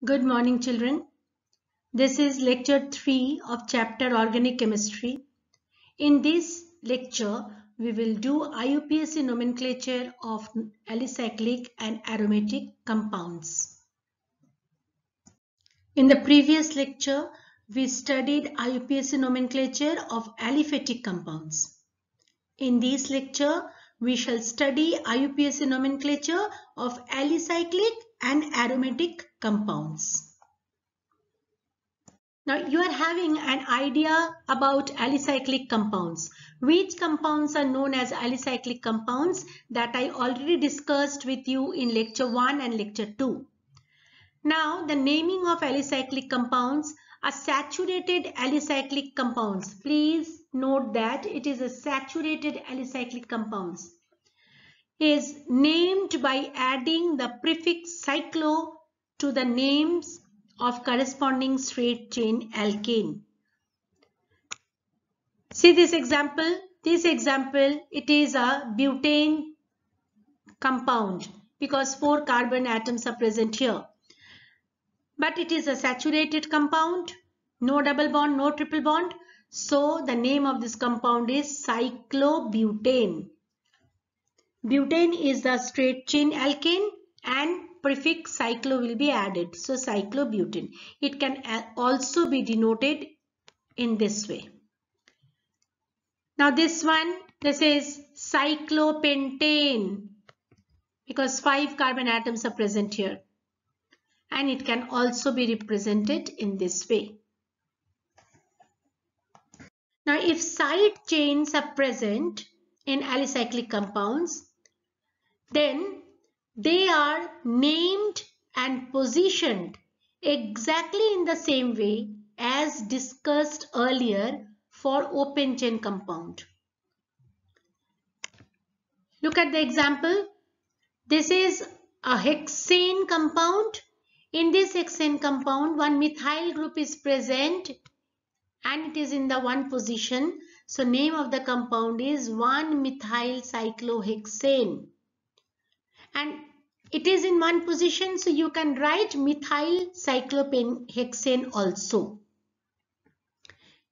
Good morning, children. This is lecture 3 of chapter Organic Chemistry. In this lecture, we will do IUPAC nomenclature of alicyclic and aromatic compounds. In the previous lecture, we studied IUPAC nomenclature of aliphatic compounds. In this lecture, we shall study IUPAC nomenclature of alicyclic and aromatic compounds. Now you are having an idea about alicyclic compounds. Which compounds are known as alicyclic compounds that I already discussed with you in lecture 1 and lecture 2. Now the naming of alicyclic compounds are saturated alicyclic compounds. Please note that it is a saturated alicyclic compounds. Is named by adding the prefix cyclo to the names of corresponding straight chain alkane. See this example. It is a butane compound because 4 carbon atoms are present here. But it is a saturated compound, no double bond, no triple bond. So the name of this compound is cyclobutane. Butane is the straight chain alkane and prefix cyclo will be added. So cyclobutane. It can also be denoted in this way. Now this is cyclopentane because 5 carbon atoms are present here. And it can also be represented in this way. Now if side chains are present in alicyclic compounds, then they are named and positioned exactly in the same way as discussed earlier for open chain compound. Look at the example. This is a hexane compound. In this hexane compound, one methyl group is present and it is in the one position. So name of the compound is 1-methyl cyclohexane. And it is in one position, so you can write methyl cyclohexane also.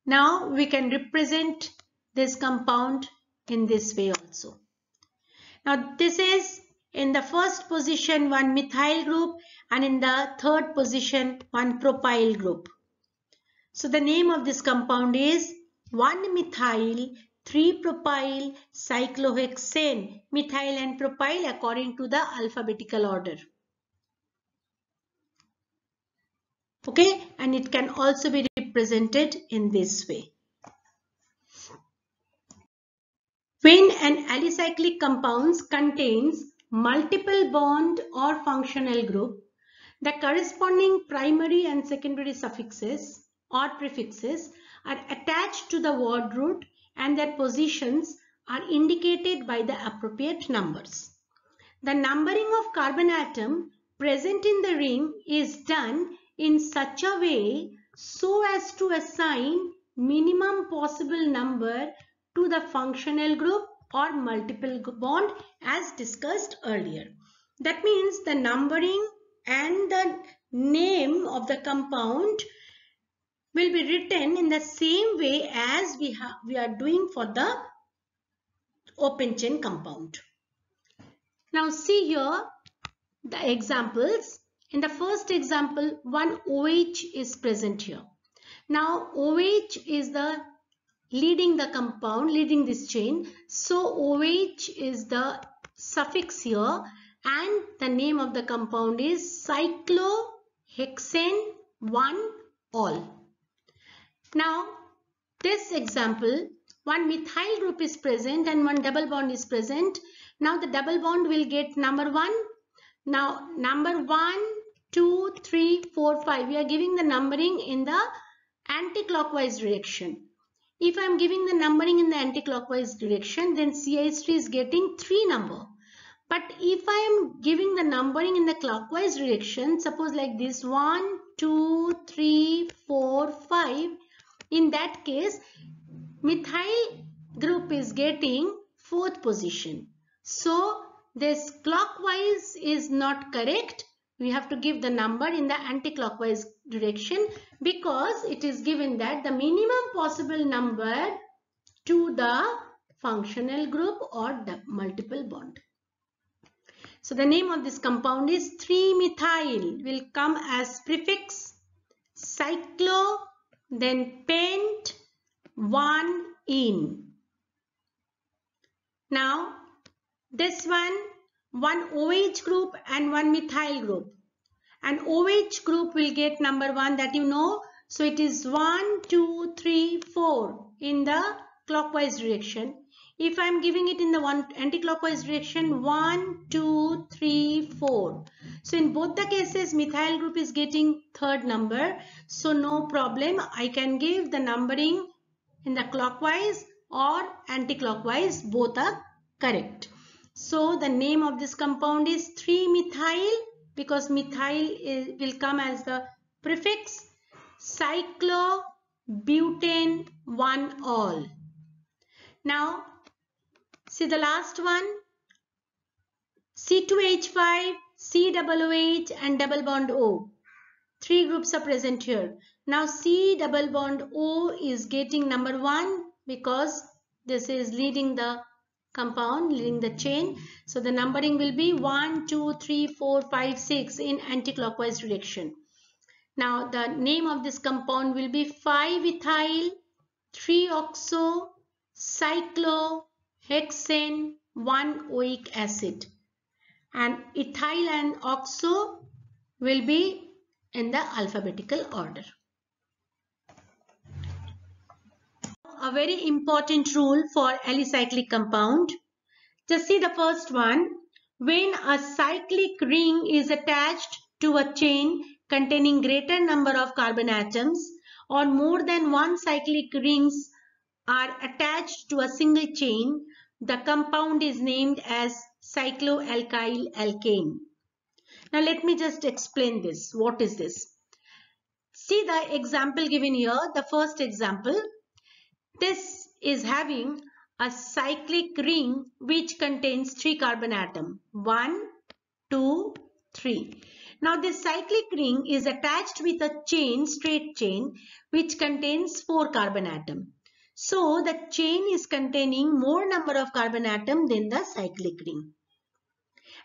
Now we can represent this compound in this way also. Now this is in the first position 1 methyl group and in the third position 1 propyl group. So the name of this compound is 1-methyl 3-propyl cyclohexane, methyl and propyl according to the alphabetical order. Okay, and it can also be represented in this way. When an alicyclic compound contains multiple bond or functional group, the corresponding primary and secondary suffixes or prefixes are attached to the word root and their positions are indicated by the appropriate numbers. The numbering of carbon atom present in the ring is done in such a way so as to assign minimum possible number to the functional group or multiple bond as discussed earlier. That means the numbering and the name of the compound will be written in the same way as we are doing for the open chain compound. Now see here the examples. In the first example, one OH is present here. Now OH is the leading this chain. So OH is the suffix here and the name of the compound is cyclohexane 1-ol. Now this example, one methyl group is present and one double bond is present. Now the double bond will get number 1. Now number 1, 2, 3, 4, 5. We are giving the numbering in the anti-clockwise direction. If I am giving the numbering in the anti-clockwise direction, then CH3 is getting 3 number. But if I am giving the numbering in the clockwise direction, suppose like this 1, 2, 3, 4, 5. In that case, methyl group is getting 4th position. So this clockwise is not correct. we have to give the number in the anti-clockwise direction, because it is given that the minimum possible number to the functional group or the multiple bond. So the name of this compound is 3-methyl, will come as prefix, cyclo, then pent, 1-ene. Now this one OH group and one methyl group. And OH group will get number 1, that you know. So it is 1, 2, 3, 4 in the clockwise direction. If I am giving it in the anti-clockwise direction, 1, 2, 3, 4. So in both the cases, methyl group is getting third number. So no problem. I can give the numbering in the clockwise or anti-clockwise. Both are correct. So the name of this compound is 3-methyl, because methyl will come as the prefix, cyclobutane 1-ol. Now see the last one, C2H5, COOH and double bond O. 3 groups are present here. Now C double bond O is getting number 1, because this is leading the compound, leading the chain. So the numbering will be 1, 2, 3, 4, 5, 6 in anti-clockwise direction. Now the name of this compound will be 5-ethyl 3-oxo cyclohexane 1-oic acid, and ethyl and oxo will be in the alphabetical order. A very important rule for alicyclic compound. Just see the first one. When a cyclic ring is attached to a chain containing greater number of carbon atoms, or more than one cyclic rings are attached to a single chain, the compound is named as cycloalkyl alkane. Now let me just explain this. What is this? See the example given here, the first example. This is having a cyclic ring which contains 3 carbon atoms. 1, 2, 3. Now this cyclic ring is attached with a chain, straight chain, which contains 4 carbon atoms. So the chain is containing more number of carbon atoms than the cyclic ring.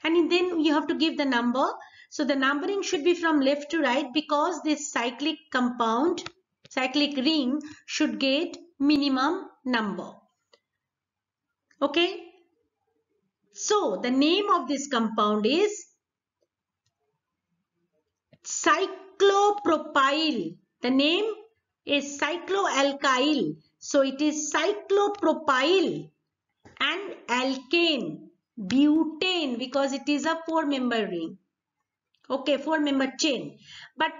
And then you have to give the number. So the numbering should be from left to right, because this cyclic compound, cyclic ring should get minimum number. Okay. So the name of this compound is cyclopropyl. The name is cycloalkyl. So it is cyclopropyl and alkane, butane, because it is a 4-member ring. Okay, 4-member chain. But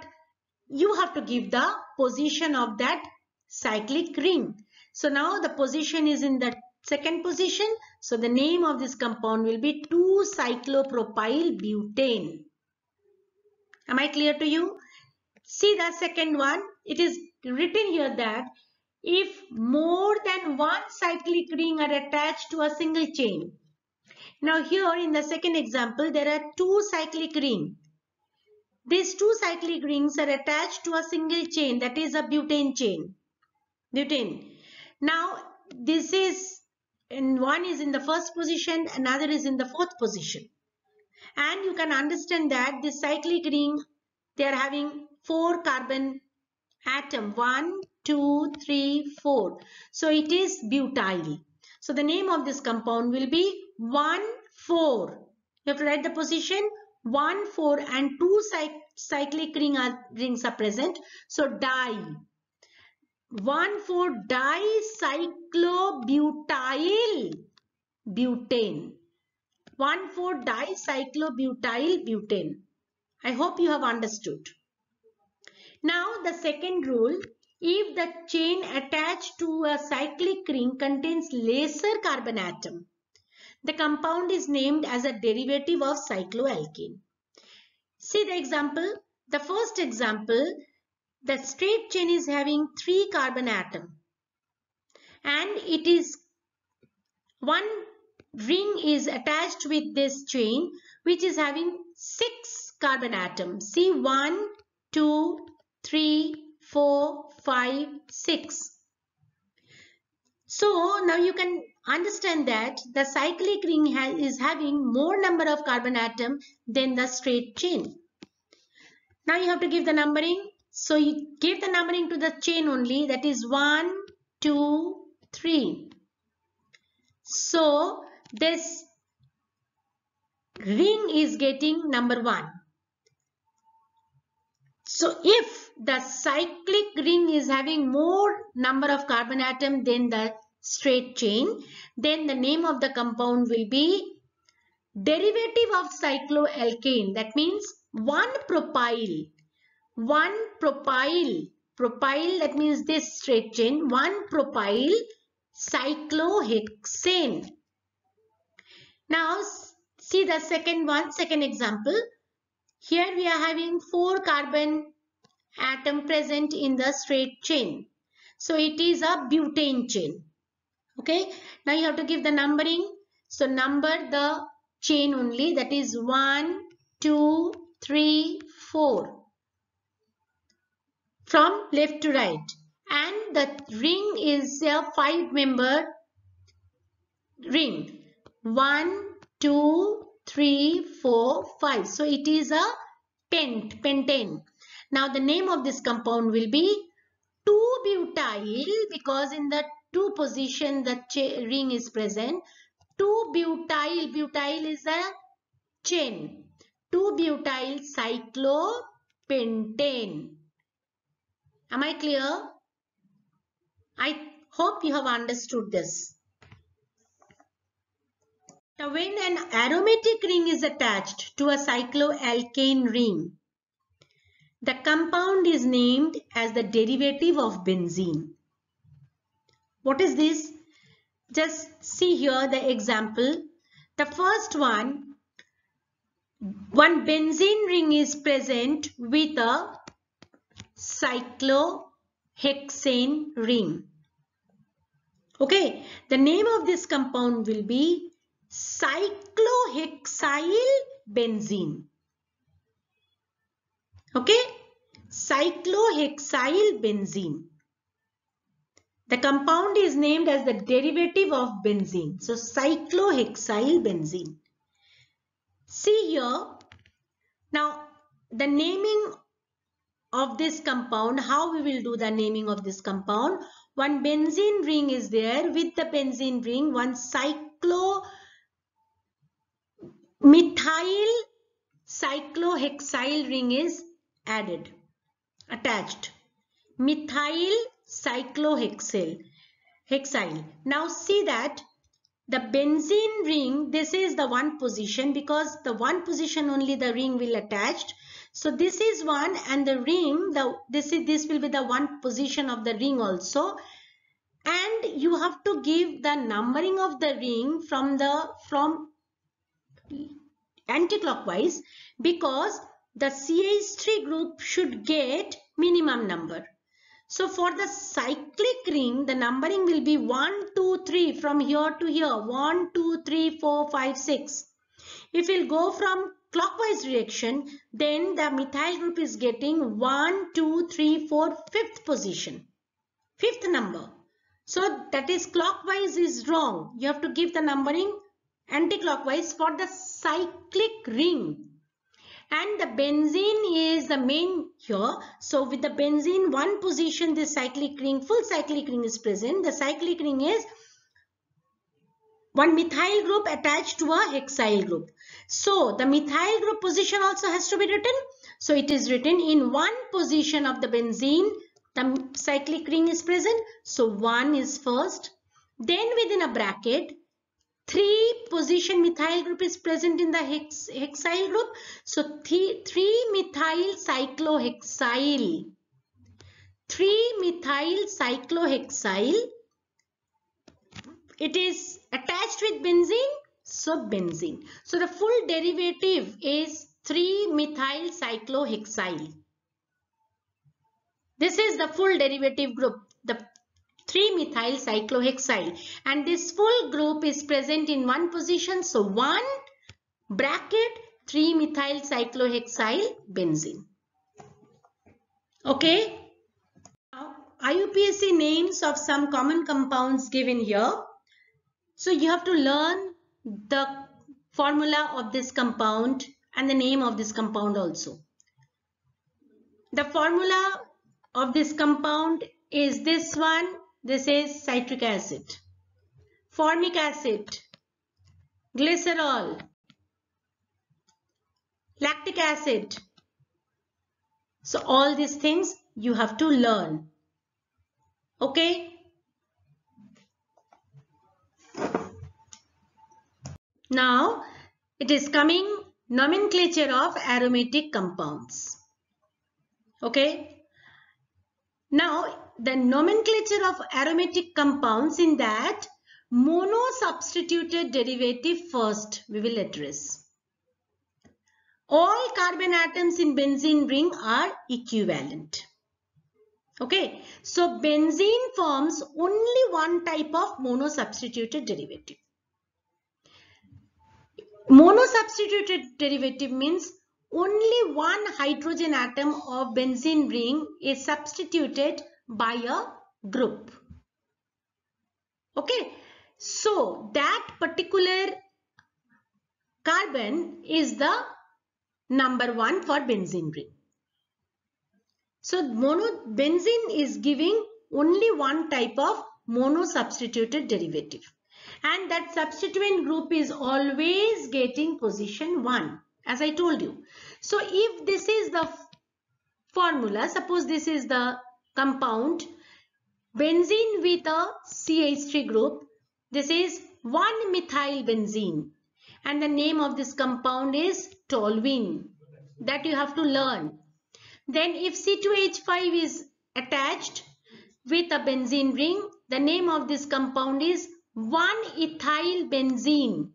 you have to give the position of that cyclic ring. So now the position is in the second position. So the name of this compound will be 2-cyclopropyl butane. Am I clear to you? See the second one. It is written here that if more than one cyclic ring are attached to a single chain. Now here in the second example, there are 2 cyclic rings. These 2 cyclic rings are attached to a single chain, that is a butane chain. Butane. Now this is, and one is in the first position, another is in the fourth position. And you can understand that this cyclic ring, they are having 4 carbon atom, 1, 2, 3, 4. So it is butyl. So the name of this compound will be 1,4. You have to write the position 1,4, and 2 cyclic rings are present. So di. 1,4-dicyclobutyl butane. 1,4-dicyclobutyl butane. I hope you have understood. Now the second rule, if the chain attached to a cyclic ring contains lesser carbon atom, the compound is named as a derivative of cycloalkane. See the example. The first example, the straight chain is having 3 carbon atom, and it is one ring is attached with this chain which is having 6 carbon atom. See, 1, 2, 3, 4, 5, 6. So now you can understand that the cyclic ring is having more number of carbon atom than the straight chain. Now you have to give the numbering. So you give the numbering to the chain only, that is 1, 2, 3. So this ring is getting number 1. So if the cyclic ring is having more number of carbon atom than the straight chain, then the name of the compound will be derivative of cycloalkane. That means 1-propyl. 1-propyl. Propyl, that means this straight chain. 1-propyl cyclohexane. Now see the second example. Here we are having 4 carbon atom present in the straight chain. So it is a butane chain. Okay. Now you have to give the numbering. So number the chain only, that is 1, 2, 3, 4. From left to right. And the ring is a 5-member ring. 1, 2, 3, 4, 5. So it is a pentane. Now the name of this compound will be 2-butyl, because in the 2 position the ring is present. 2-butyl, butyl is a chain. 2-butyl cyclopentane. Am I clear? I hope you have understood this. Now when an aromatic ring is attached to a cycloalkane ring, the compound is named as the derivative of benzene. What is this? Just see here the example. The first one benzene ring is present with a cyclohexane ring. Okay, the name of this compound will be cyclohexyl benzene. Okay, cyclohexyl benzene. The compound is named as the derivative of benzene. So cyclohexyl benzene. See here. Now the naming of this compound, how we will do the naming of this compound? One benzene ring is there. With the benzene ring, one cyclomethyl cyclohexyl ring is added, attached. Methyl cyclohexyl. Now see that the benzene ring, this is the one position, because the one position only the ring will attached. So this is one, and the ring, this will be the one position of the ring also. And you have to give the numbering of the ring from anti-clockwise, because the CH3 group should get minimum number. So for the cyclic ring, the numbering will be 1, 2, 3 from here to here. 1, 2, 3, 4, 5, 6. If we'll go from clockwise direction, then the methyl group is getting 1, 2, 3, 4, 5th position. 5th number. So that is clockwise is wrong. You have to give the numbering anti-clockwise for the cyclic ring. And the benzene is the main here. So with the benzene, one position, this cyclic ring, full cyclic ring is present. The cyclic ring is one methyl group attached to a hexyl group. So the methyl group position also has to be written. So it is written in one position of the benzene, the cyclic ring is present. So 1 is first. Then within a bracket, 3 position methyl group is present in the hexyl group. So 3 methyl cyclohexyl. 3 methyl cyclohexyl. It is attached with benzene. So benzene. So the full derivative is 3 methyl cyclohexyl. This is the full derivative group. The 3 methyl cyclohexyl, and this full group is present in one position. So 1 bracket 3-methyl cyclohexyl benzene. Okay. Now, IUPAC names of some common compounds given here. So you have to learn the formula of this compound and the name of this compound also. The formula of this compound is this one. This is citric acid, formic acid, glycerol, lactic acid. So all these things you have to learn. Okay. Now it is coming nomenclature of aromatic compounds. Okay. Now the nomenclature of aromatic compounds, in that mono-substituted derivative first we will address. All carbon atoms in benzene ring are equivalent. Okay, so benzene forms only one type of mono-substituted derivative. Mono-substituted derivative means only one hydrogen atom of benzene ring is substituted by a group. Okay, so that particular carbon is the number 1 for benzene ring. So benzene is giving only one type of mono-substituted derivative, and that substituent group is always getting position 1, as I told you. So if this is the formula, suppose this is the compound benzene with a CH3 group, this is 1-methyl benzene, and the name of this compound is toluene. That you have to learn. Then if C2H5 is attached with a benzene ring, the name of this compound is 1-ethyl benzene,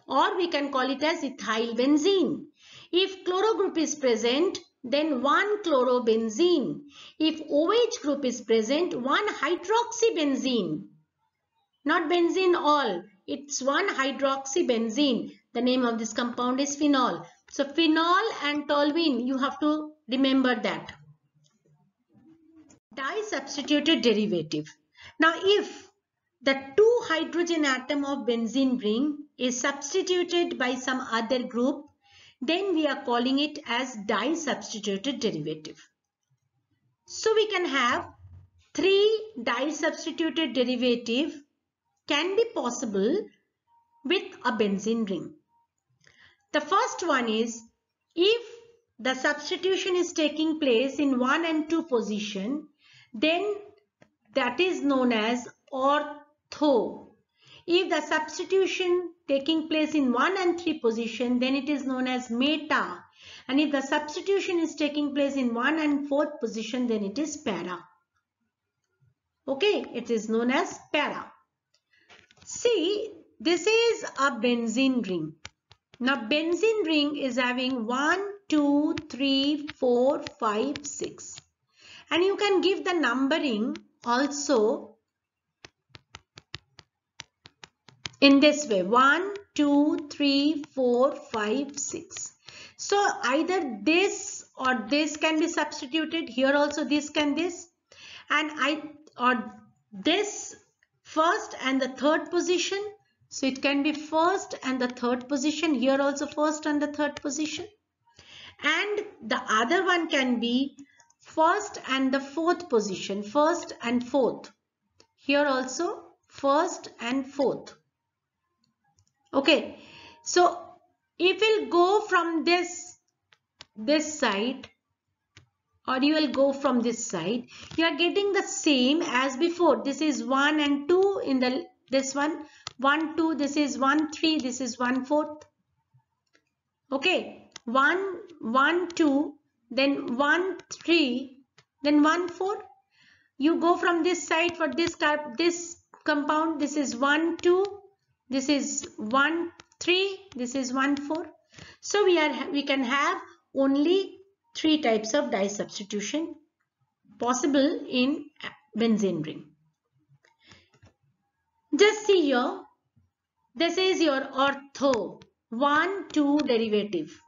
or we can call it as ethyl benzene. If chloro group is present, then 1-chlorobenzene. If OH group is present, 1-hydroxybenzene. Not benzene all, it's 1-hydroxybenzene. The name of this compound is phenol. So phenol and toluene, you have to remember that. Di-substituted derivative. Now if the 2 hydrogen atom of benzene ring is substituted by some other group, then we are calling it as di-substituted derivative. So we can have 3 di-substituted derivative can be possible with a benzene ring. The first one is, if the substitution is taking place in 1 and 2 position, then that is known as ortho. If the substitution taking place in 1 and 3 position, then it is known as meta. And if the substitution is taking place in 1 and 4th position, then it is para. Okay, it is known as para. See, this is a benzene ring. Now benzene ring is having 1, 2, 3, 4, 5, 6. And you can give the numbering also in this way: 1, 2, 3, 4, 5, 6. So either this or this can be substituted. Here also this can this. And or this first and the 3rd position. So it can be 1st and the 3rd position. Here also 1st and the 3rd position. And the other one can be 1st and the 4th position. 1st and 4th. Here also 1st and 4th. Okay. So if we'll go from this side, or you will go from this side, you are getting the same as before. This is 1 and 2 in this one. 1, 2, this is 1, 3, this is 1, 4th. Okay, 1, 1, 2, then 1, 3, then 1, 4. You go from this side for this compound. This is 1, 2, this is 1, 3, this is 1, 4. So we can have only 3 types of di-substitution possible in benzene ring. Just see here, this is your ortho. 1,2 derivative.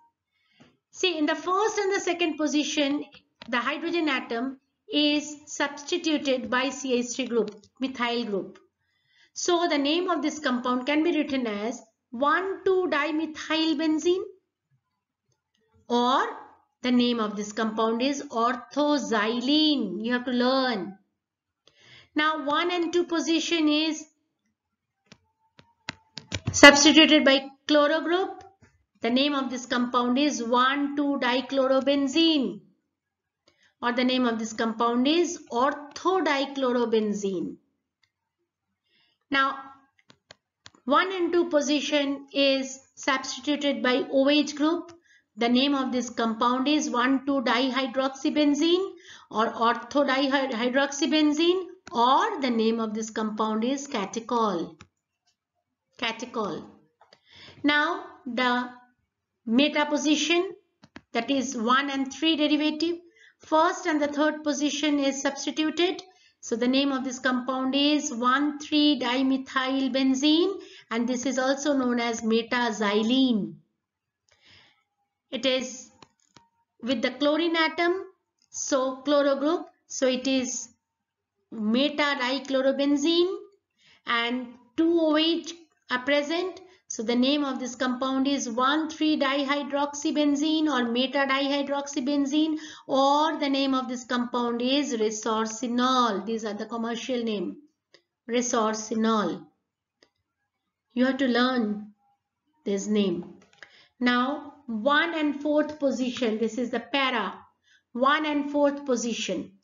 See, in the first and the second position, the hydrogen atom is substituted by CH3 group, methyl group. So the name of this compound can be written as 1,2-dimethylbenzene, or the name of this compound is orthoxylene. You have to learn. Now 1 and 2 position is substituted by chloro group. The name of this compound is 1,2-dichlorobenzene, or the name of this compound is orthodichlorobenzene. Now 1 and 2 position is substituted by OH group. The name of this compound is 1,2-dihydroxybenzene or orthodihydroxybenzene, or the name of this compound is catechol. Catechol. Now the meta position, that is 1 and 3 derivative. First and the third position is substituted. So the name of this compound is 1,3-dimethylbenzene, and this is also known as metaxylene. It is with the chlorine atom, so chloro group, so it is meta-dichlorobenzene, and 2 OH are present. So the name of this compound is 1,3-dihydroxybenzene or meta-dihydroxybenzene, or the name of this compound is resorcinol. These are the commercial name, resorcinol. You have to learn this name. Now 1 and 4th position, this is the para, 1 and 4th position.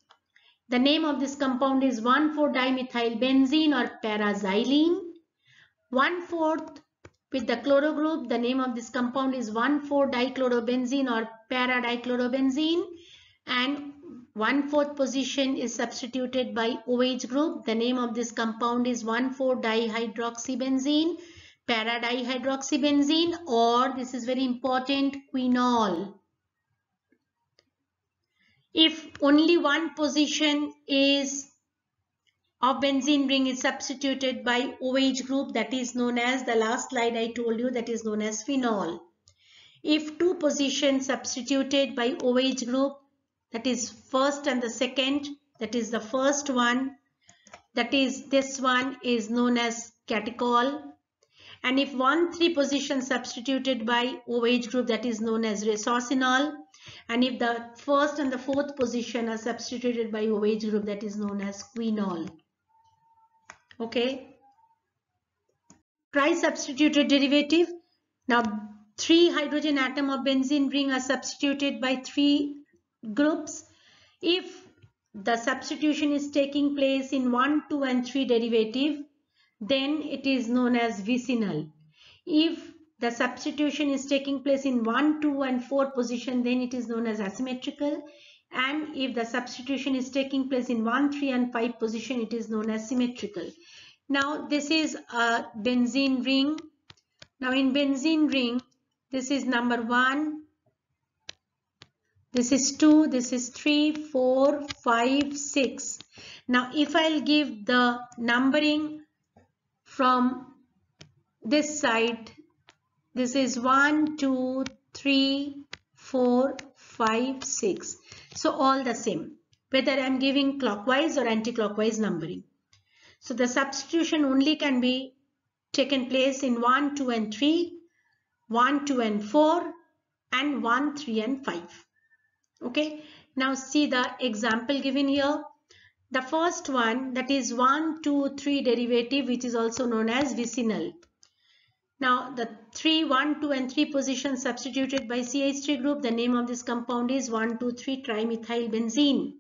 The name of this compound is 1,4-dimethylbenzene or paraxylene. 1/4 with the chloro group, the name of this compound is 1,4-dichlorobenzene or para-dichlorobenzene, and 1/4 position is substituted by OH group. The name of this compound is 1,4-dihydroxybenzene, para-dihydroxybenzene, or this is very important, quinol. If only one position is of benzene ring is substituted by OH group, that is known as, the last slide I told you, that is known as phenol. If two positions substituted by OH group, that is first and the second, that is the first one, that is this one, is known as catechol. And if 1,3 position substituted by OH group, that is known as resorcinol. And if the first and the 4th position are substituted by OH group, that is known as quinol. Okay. Tri-substituted derivative. Now 3 hydrogen atom of benzene ring are substituted by 3 groups. If the substitution is taking place in 1, 2 and 3 derivative, then it is known as vicinal. If the substitution is taking place in 1, 2 and 4 position, then it is known as asymmetrical. And if the substitution is taking place in 1, 3 and 5 position, it is known as symmetrical. Now this is a benzene ring. Now in benzene ring, this is number 1, this is 2, this is 3, 4, 5, 6. Now if I'll give the numbering from this side, this is 1, 2, 3, 4, 5, 6. So all the same, whether I am giving clockwise or anti-clockwise numbering. So the substitution only can be taken place in 1, 2 and 3, 1, 2 and 4, and 1, 3 and 5. Okay. Now see the example given here. The first one, that is 1, 2, 3 derivative, which is also known as vicinal. Now the 3, 1, 2 and 3 positions substituted by CH3 group, the name of this compound is 1, 2, 3 trimethylbenzene.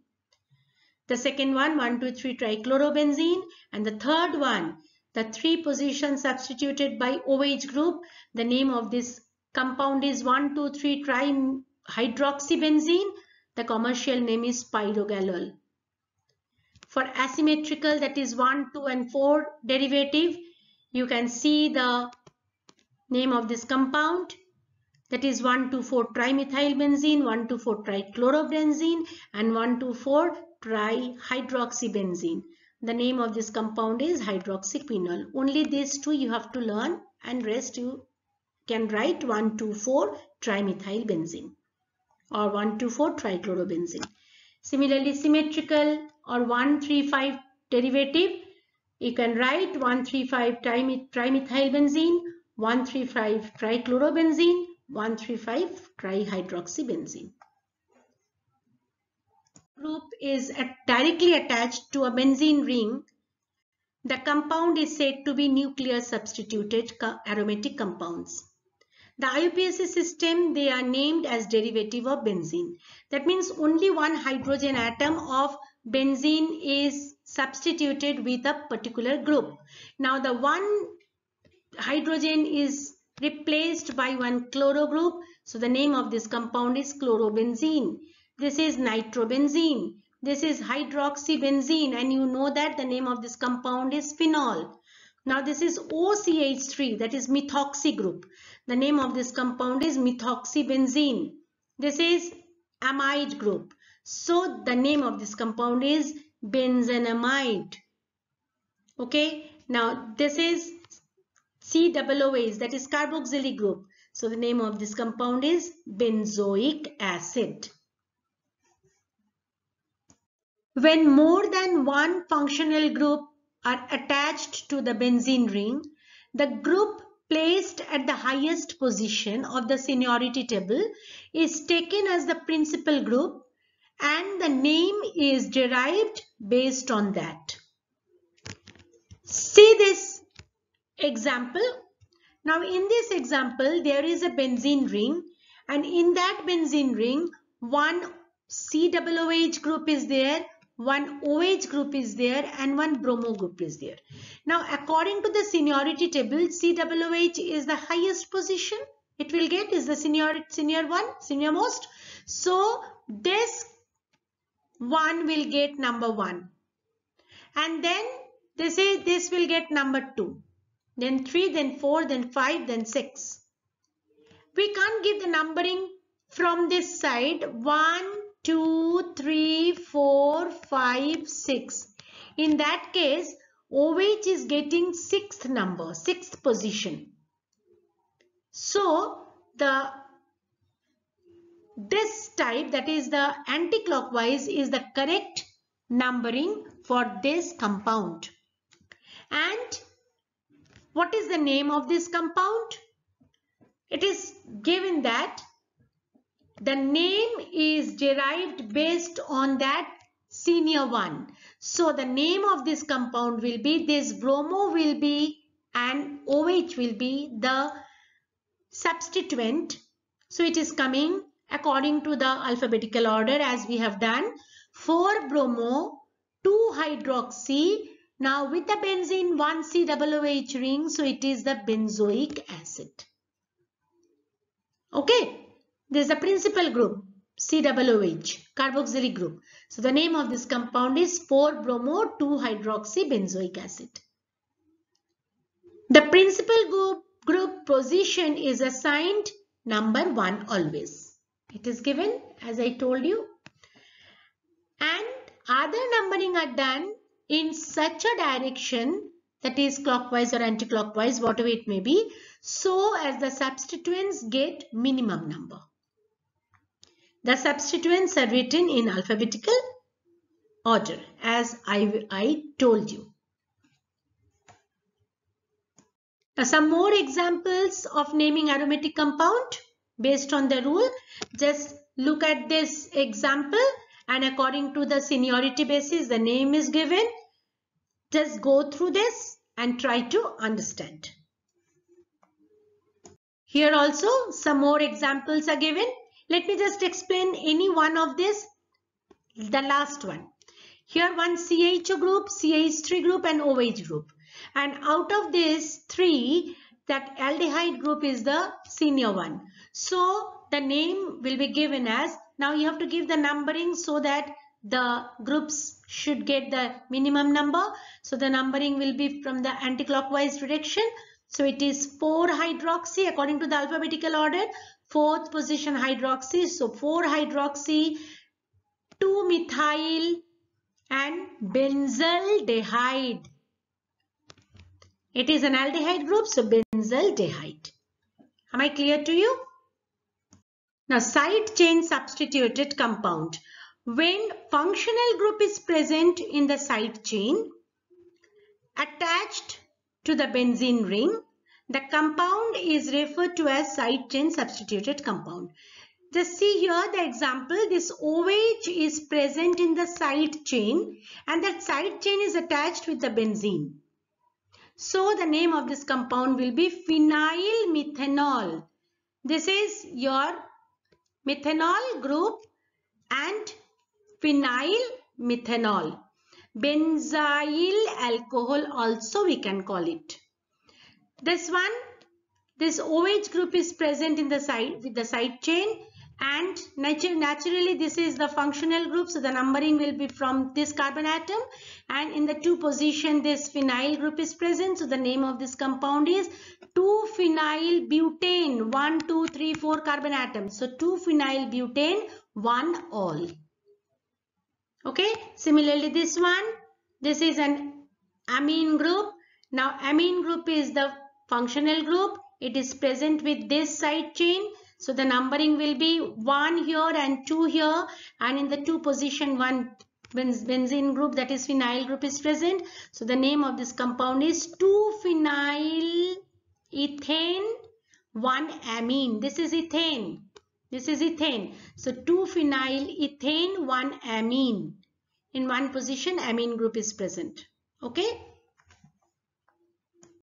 The second one, 1, 2, 3 trichlorobenzene, and the third one, the 3 positions substituted by OH group, the name of this compound is 1, 2, 3 trihydroxybenzene. The commercial name is pyrogalol. For asymmetrical, that is 1, 2 and 4 derivative, you can see the name of this compound, that is 1, 2, 4 trimethylbenzene, 1, 2, 4 trichlorobenzene, and 1, 2, 4 trihydroxybenzene. The name of this compound is hydroxyquinol. Only these two you have to learn, and rest you can write 1,2,4-trimethylbenzene or 1,2,4-trichlorobenzene. Similarly, symmetrical or 1,3,5 derivative, you can write 1,3,5-trimethylbenzene, 1,3,5-trichlorobenzene, 1,3,5-trihydroxybenzene. Group is directly attached to a benzene ring. The compound is said to be nuclear substituted aromatic compounds. The IUPAC system, they are named as derivative of benzene. That means only one hydrogen atom of benzene is substituted with a particular group. Now the one hydrogen is replaced by one chloro group. So the name of this compound is chlorobenzene. This is nitrobenzene. This is hydroxybenzene, and you know that the name of this compound is phenol. Now this is OCH3, that is methoxy group. The name of this compound is methoxybenzene. This is amide group. So the name of this compound is benzenamide. Okay. Now this is COOH, that is carboxylic group. So the name of this compound is benzoic acid. When more than one functional group are attached to the benzene ring, the group placed at the highest position of the seniority table is taken as the principal group, and the name is derived based on that. See this example. Now in this example, there is a benzene ring, and in that benzene ring, one COOH group is there, one OH group is there, and one bromo group is there. Now according to the seniority table, COOH is the highest position. It will get is the senior most. So this one will get number 1, and then they say this will get number 2, then 3, then 4, then 5, then 6. We can't give the numbering from this side 1, 2, 3, 4, 5, 6. In that case, OH is getting 6th number, 6th position. So this type, that is the anti-clockwise, is the correct numbering for this compound. And what is the name of this compound? It is given that the name is derived based on that senior one. So the name of this compound will be, this bromo will be, and OH will be the substituent. So it is coming according to the alphabetical order as we have done. 4-bromo, 2-hydroxy. Now with the benzene, 1 COOH ring, so it is the benzoic acid. Okay, this is the principal group, COOH, carboxylic group. So the name of this compound is 4-bromo, 2-hydroxy benzoic acid. The principal group position is assigned number 1 always. It is given as I told you. And other numbering are done in such a direction, that is clockwise or anti-clockwise, whatever it may be, so as the substituents get minimum number. The substituents are written in alphabetical order as I told you. Now some more examples of naming aromatic compound based on the rule. Just look at this example, and according to the seniority basis, the name is given. Just go through this and try to understand. Here also some more examples are given. Let me just explain any one of this. The last one. Here one CHO group, CH3 group, and OH group. And out of these 3, that aldehyde group is the senior one. So the name will be given as, now you have to give the numbering so that the groups should get the minimum number. So the numbering will be from the anti-clockwise direction. So it is 4-hydroxy according to the alphabetical order. 4th position hydroxy. So 4-hydroxy, 2-methyl, and benzaldehyde. It is an aldehyde group, so benzaldehyde. Am I clear to you? Now, side chain substituted compound. When functional group is present in the side chain attached to the benzene ring, the compound is referred to as side chain substituted compound. Just see here the example. This OH is present in the side chain and that side chain is attached with the benzene. So the name of this compound will be phenyl methanol. This is your methanol group and phenyl methanol. Benzyl alcohol also we can call it. This OH group is present in the side with the side chain, and naturally this is the functional group, so the numbering will be from this carbon atom, and in the 2 position this phenyl group is present, so the name of this compound is 2-phenyl butane. 1 2 3 4 carbon atoms, so 2-phenyl butane 1-ol. Okay, similarly this one, this is an amine group. Now amine group is the functional group. It is present with this side chain, so the numbering will be 1 here and 2 here, and in the 2 position 1 benzene group, that is phenyl group, is present. So the name of this compound is 2-phenyl ethane 1-amine. This is ethane. This is ethane. So 2-phenyl ethane 1-amine. In 1 position amine group is present. Okay.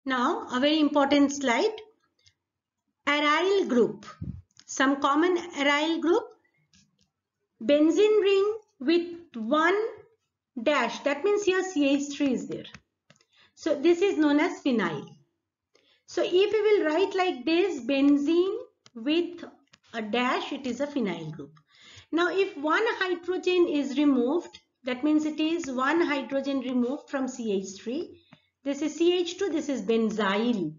Now a very important slide. Aryl group. Some common aryl group. Benzene ring with 1 dash. That means here CH3 is there. So this is known as phenyl. So if we will write like this, benzene with a dash, it is a phenyl group. Now if 1 hydrogen is removed, that means it is 1 hydrogen removed from CH3. This is CH2, this is benzyl.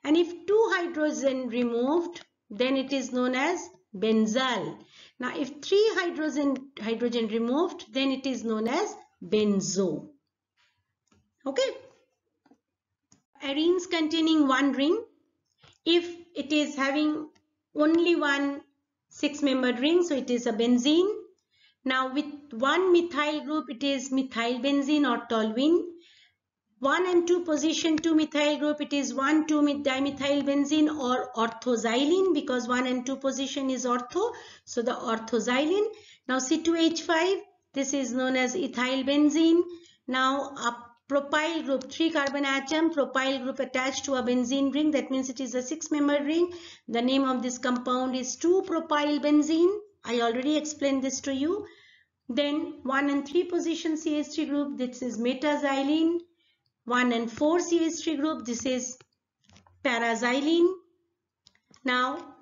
And if 2 hydrogen removed, then it is known as benzyl. Now if 3 hydrogen removed, then it is known as benzo. Okay. Arenes containing 1 ring. If it is having only one 6-membered ring, so it is a benzene. Now with 1 methyl group, it is methyl benzene or toluene. 1 and 2 position 2 methyl group, it is 1,2-dimethyl benzene or orthoxylene, because 1 and 2 position is ortho, so the orthoxylene. Now C2H5, this is known as ethyl benzene. Now a propyl group, 3 carbon atom, propyl group attached to a benzene ring, that means it is a 6-membered ring. The name of this compound is 2-propyl benzene. I already explained this to you. Then 1 and 3 position CH3 group, this is metaxylene. 1 and 4 CH3 group, this is paraxylene. Now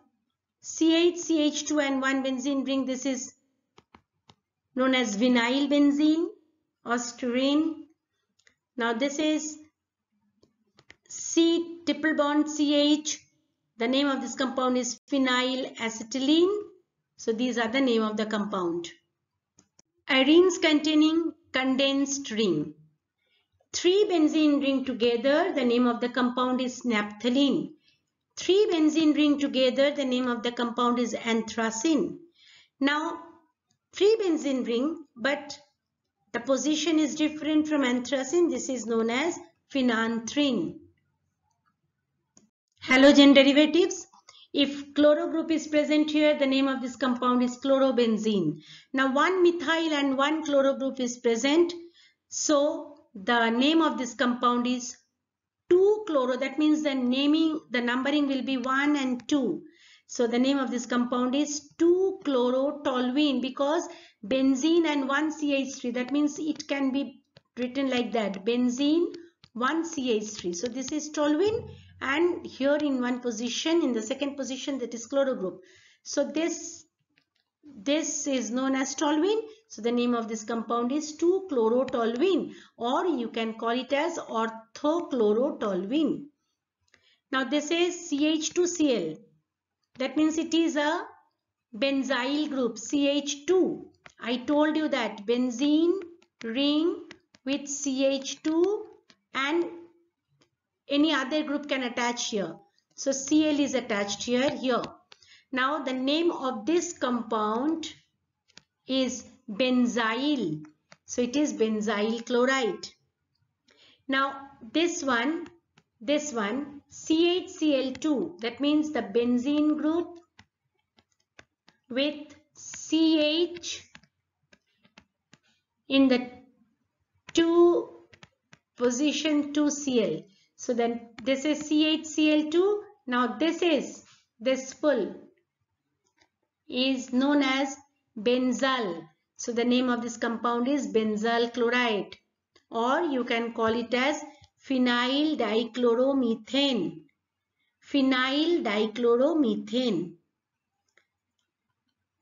CH, CH2 and 1 benzene ring, this is known as vinyl benzene or styrene. Now this is C triple bond CH. The name of this compound is phenyl acetylene. So these are the name of the compound. Arenes containing condensed ring. 3 benzene ring together, the name of the compound is naphthalene. 3 benzene ring together, the name of the compound is anthracene. Now 3 benzene ring, but the position is different from anthracene. This is known as phenanthrene. Halogen derivatives. If chloro group is present here, the name of this compound is chlorobenzene. Now 1 methyl and 1 chloro group is present. So the name of this compound is 2-chloro. That means the numbering will be 1 and 2. So the name of this compound is 2-chlorotoluene, because benzene and 1 CH3. That means it can be written like that. Benzene 1 CH3. So this is toluene, and here in 1 position, in the 2nd position, that is chloro group. So this is known as toluene. So the name of this compound is 2-chlorotoluene, or you can call it as orthochlorotoluene. Now this is CH2Cl. That means it is a benzyl group, CH2. I told you that benzene ring with CH2 and any other group can attach here. So Cl is attached here. Now the name of this compound is benzyl. So it is benzyl chloride. Now this one CHCl2, that means the benzene group with CH in the position 2Cl. So then this is CHCl2. Now this full is known as benzal. So the name of this compound is benzyl chloride, or you can call it as phenyl dichloromethane. Phenyl dichloromethane.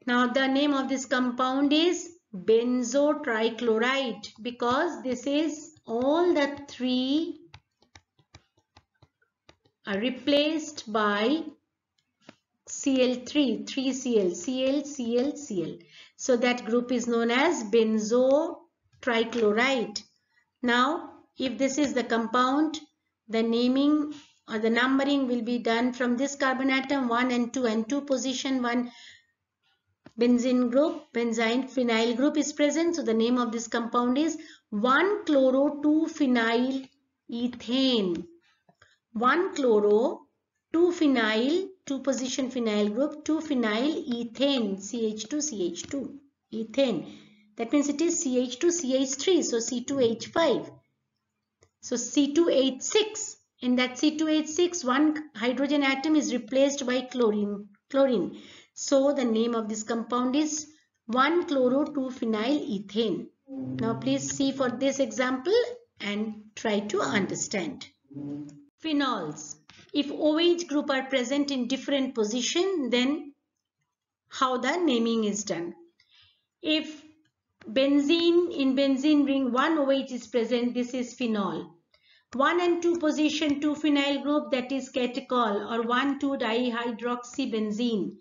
Now the name of this compound is benzo trichloride, because this is all the three are replaced by Cl3, 3Cl, Cl, Cl, Cl. So that group is known as benzo trichloride. Now, if this is the compound, the naming or the numbering will be done from this carbon atom 1 and 2, and 2 position 1 benzene group, benzene phenyl group is present. So the name of this compound is 1-chloro-2-phenyl ethane. 1-chloro-2-phenyl, 2 position phenyl group, 2-phenyl ethane, CH2CH2, ethane. That means it is CH2CH3, so C2H5. So C2H6. In that C2H6, one hydrogen atom is replaced by chlorine. So the name of this compound is 1-chloro-2-phenyl ethane. Now please see for this example and try to understand. Phenols. If OH group are present in different position, then how the naming is done. If in benzene ring 1 OH is present, this is phenol. 1 and 2 position 2 phenyl group, that is catechol or 1,2-dihydroxybenzene.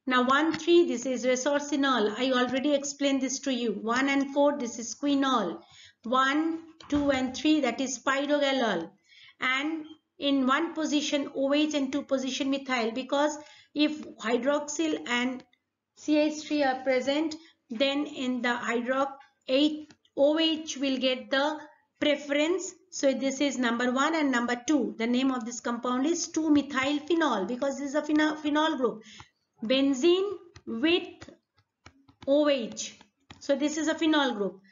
Now 1,3, this is resorcinol. I already explained this to you. 1 and 4, this is quinol. 1, 2 and 3, that is pyrogalol. And in 1 position OH and 2 position methyl, because if hydroxyl and CH3 are present, then in the OH will get the preference. So this is number 1 and number 2. The name of this compound is 2-methylphenol, because this is a phenol group. Benzene with OH. So this is a phenol group.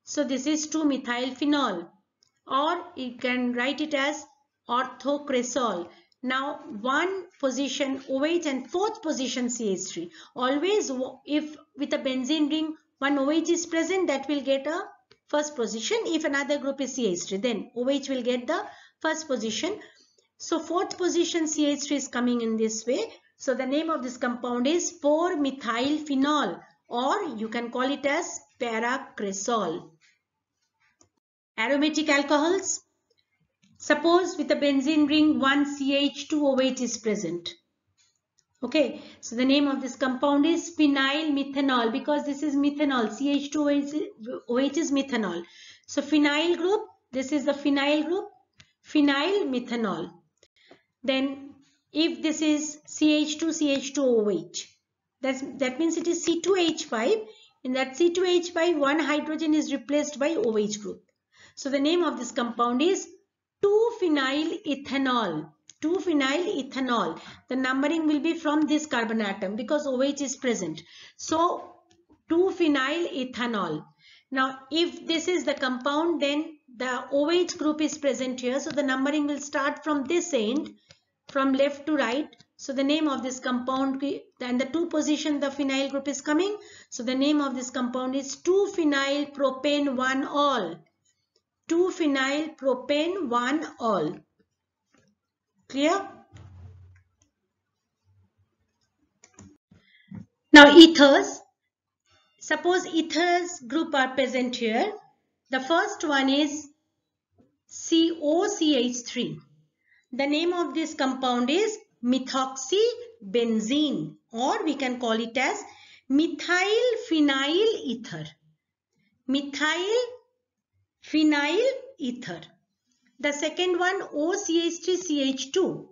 So this is 2-methylphenol, or you can write it as orthocresol. Now 1 position OH and 4th position CH3. Always if with a benzene ring 1 OH is present, that will get a first position. If another group is CH3, then OH will get the first position. So 4th position CH3 is coming in this way. So the name of this compound is 4-methylphenol, or you can call it as paracresol. Aromatic alcohols. Suppose with a benzene ring 1 CH2OH is present. Okay, so the name of this compound is phenyl methanol, because this is methanol. CH2OH is methanol. So phenyl group, this is the phenyl group, phenyl methanol. Then if this is CH2OH, that means it is C2H5. In that C2H5, one hydrogen is replaced by OH group. So the name of this compound is 2-phenyl ethanol. 2-phenyl ethanol. The numbering will be from this carbon atom because OH is present. So 2-phenyl ethanol. Now if this is the compound, then the OH group is present here. So the numbering will start from this end, from left to right. So the name of this compound, and the 2 position the phenyl group is coming. So the name of this compound is 2-phenyl propane 1-ol. 2-phenyl propane 1-ol. Clear? Now ethers. Suppose ethers group are present here. The first one is COCH3. The name of this compound is methoxybenzene, or we can call it as methyl phenyl ether. Methyl phenyl ether. The second one OCH3CH2.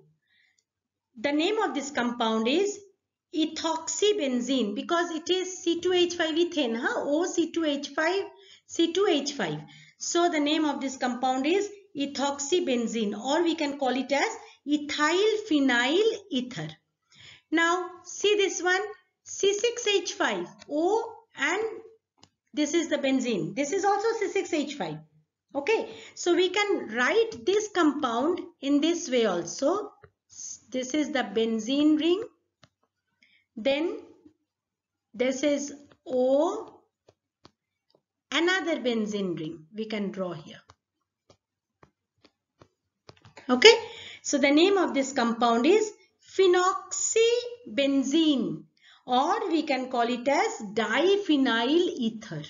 The name of this compound is ethoxybenzene because it is C2H5 ethane, O C2H5, C2H5. So the name of this compound is ethoxybenzene, or we can call it as ethyl phenyl ether. Now see this one, C6H5, O, and this is the benzene. This is also C6H5. Okay, so we can write this compound in this way also. This is the benzene ring. Then this is O, another benzene ring we can draw here. Okay, so the name of this compound is phenoxybenzene, or we can call it as diphenyl ether.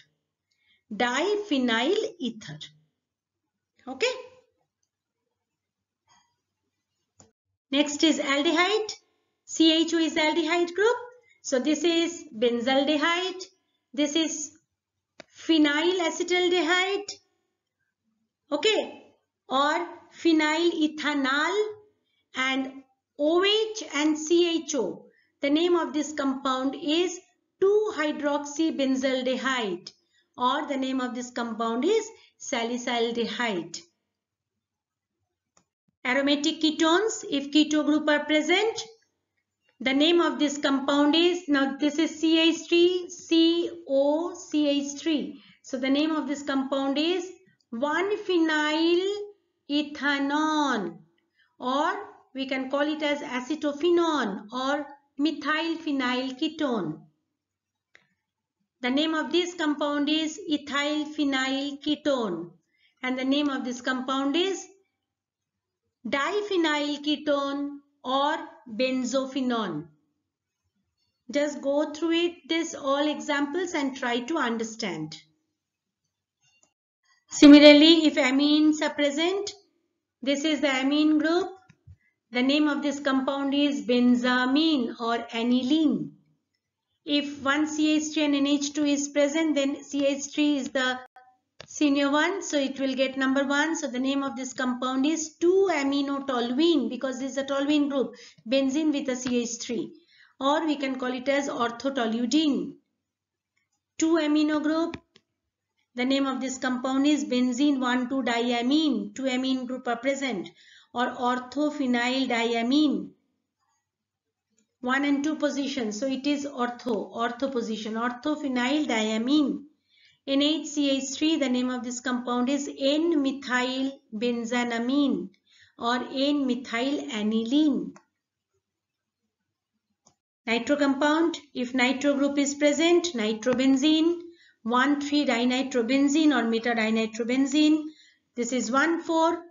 Diphenyl ether. Okay. Next is aldehyde. CHO is aldehyde group. So this is benzaldehyde. This is phenyl acetaldehyde. Okay. Or phenyl ethanol, and OH and CHO. The name of this compound is 2-hydroxybenzaldehyde, or the name of this compound is salicylaldehyde. Aromatic ketones, if keto group are present, the name of this compound is, now this is CH3, COCH3. So the name of this compound is 1-phenylethanol, or we can call it as acetophenone or methylphenyl ketone. The name of this compound is ethylphenyl ketone, and the name of this compound is diphenyl ketone or benzophenone. Just go through it, this all examples, and try to understand. Similarly, if amines are present, this is the amine group. The name of this compound is benzamine or aniline. If one CH3 and NH2 is present, then CH3 is the senior one, so it will get number 1. So the name of this compound is 2-aminotoluene, because this is a toluene group, benzene with a CH3, or we can call it as orthotoluidine. 2-amino group, the name of this compound is benzene 1,2-diamine. 2 amine group are present, or orthophenyldiamine. 1 and 2 position, so it is ortho position, orthophenyldiamine. NHCH3, the name of this compound is N-methylbenzanamine or N-methylaniline. Nitro compound, if nitro group is present, nitrobenzene, 1,3-dinitrobenzene or metadinitrobenzene. This is 1,4,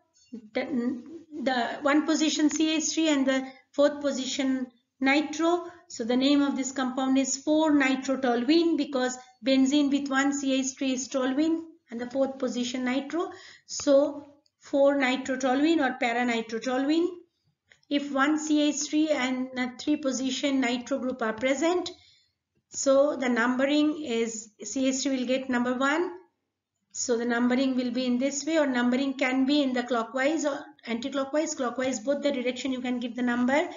the 1 position CH3 and the 4th position nitro. So the name of this compound is 4-nitrotoluene, because benzene with 1 CH3 is toluene and the 4th position nitro. So 4-nitrotoluene or para-nitrotoluene. If 1 CH3 and a 3 position nitro group are present, so the numbering is CH3 will get number 1. So the numbering will be in this way, or numbering can be in the clockwise or anti-clockwise, clockwise, both the direction you can give the number.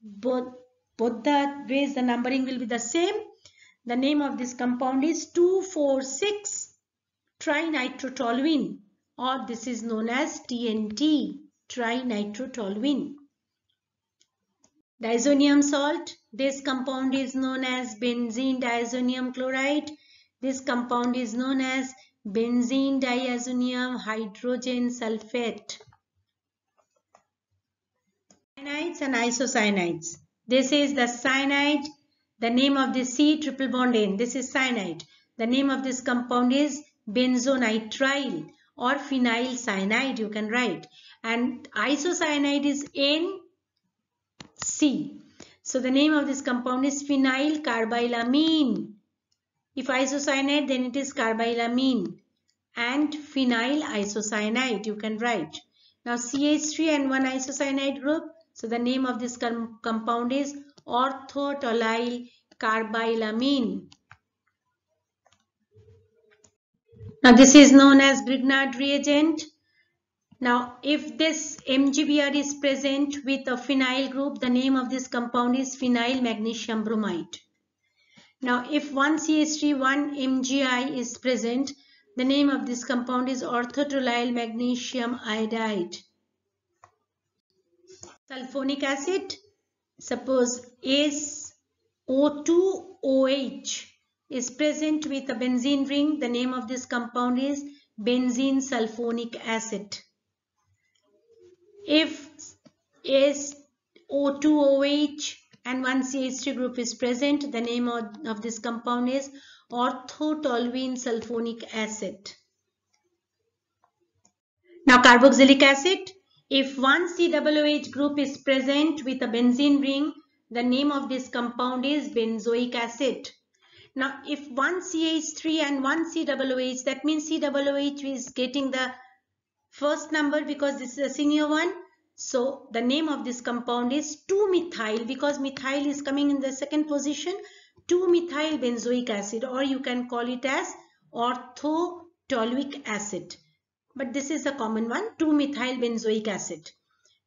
Both the ways the numbering will be the same. The name of this compound is 2,4,6-trinitrotoluene, or this is known as TNT, trinitrotoluene. Diazonium salt, this compound is known as benzene diazonium chloride. This compound is known as benzene diazonium hydrogen sulfate. Cyanides and isocyanides. This is the cyanide. The name of this C triple bond N. This is cyanide. The name of this compound is benzonitrile or phenyl cyanide, you can write. And isocyanide is NC. So the name of this compound is phenyl carbylamine. If isocyanide, then it is carbylamine. And phenyl isocyanide, you can write. Now CH3 and 1 isocyanide group. So the name of this compound is orthotolulyl carbylamine. Now this is known as Grignard reagent. Now, if this MgBr is present with a phenyl group, the name of this compound is phenyl magnesium bromide. Now, if 1CH3, 1MgI is present, the name of this compound is orthotoluene magnesium iodide. Sulfonic acid, suppose SO2OH is present with a benzene ring, the name of this compound is benzene sulfonic acid. If SO2OH and 1CH3 group is present, the name of this compound is orthotoluene sulfonic acid. Now carboxylic acid, if 1COOH group is present with a benzene ring, the name of this compound is benzoic acid. Now if 1CH3 and 1COOH, that means COOH is getting the first number because this is a senior one. So the name of this compound is 2-methyl, because methyl is coming in the second position, 2-methyl benzoic acid, or you can call it as orthotoluic acid. But this is a common one, 2-methyl benzoic acid.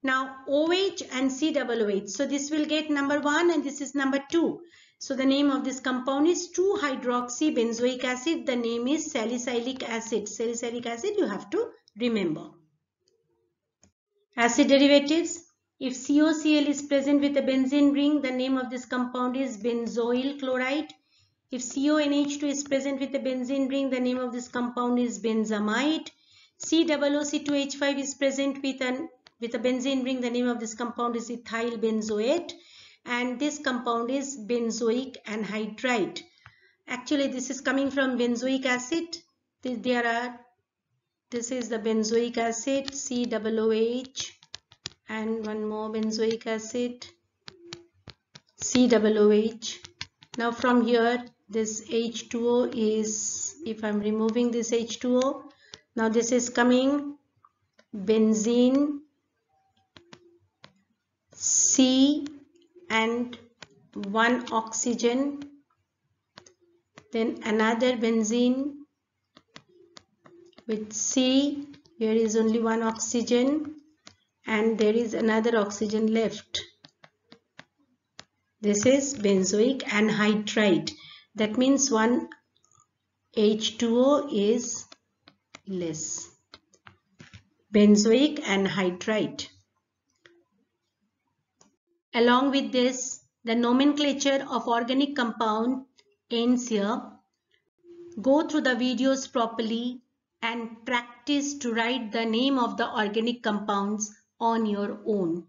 Now OH and COOH, so this will get number 1 and this is number 2. So the name of this compound is 2-hydroxy benzoic acid. The name is salicylic acid. Salicylic acid you have to remember. Acid derivatives. If COCl is present with a benzene ring, the name of this compound is benzoyl chloride. If CONH2 is present with a benzene ring, the name of this compound is benzamide. COOC2H5 is present with a benzene ring, the name of this compound is ethyl benzoate. And this compound is benzoic anhydride. Actually, this is coming from benzoic acid. This is the benzoic acid, COOH, and one more benzoic acid, COOH. Now from here, this H2O is, if I'm removing this H2O, now this is coming benzene, C and one oxygen, then another benzene with C, here is only one oxygen and there is another oxygen left. This is benzoic anhydride. That means one H2O is less. Benzoic anhydride. Along with this, the nomenclature of organic compound ends here. Go through the videos properly and practice to write the name of the organic compounds on your own.